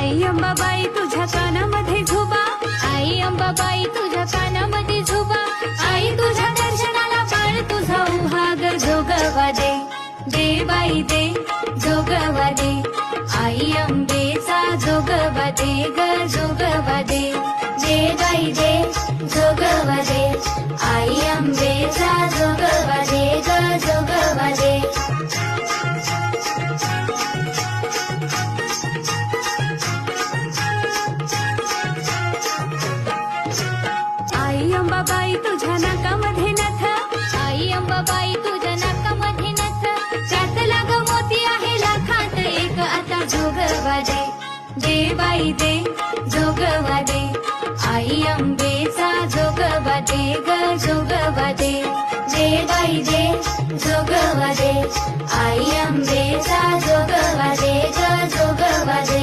आई अंबाबाई तुझ्या कानामध्ये झुबा, आई अंबाबाई तुझ्या कानामध्ये झुबा, आई तुझ्या दर्शनाला बाळ तुझा उभा ग जोगवा दे, दे बाई दे जोगवा दे, आई अंबेचा जोगवा दे ग जोगवा दे, दे बाई दे जोगवा दे, आई अंबेचा जोगवा दे ग जोगवा दे. आई अंबाबाई तुझ्या नाकामध्ये नथ, आई अंबाबाई तुझ्या नाकामध्ये नथ, त्यात लाग मोती आहे लाखात एक, आता जोगवा दे, दे बाई दे जोगवा दे, आई अंबेचा जोगवा दे ग जोगवा दे, दे बाई दे जोगवा दे, आई अंबेचा जोगवा दे ग जोगवा दे.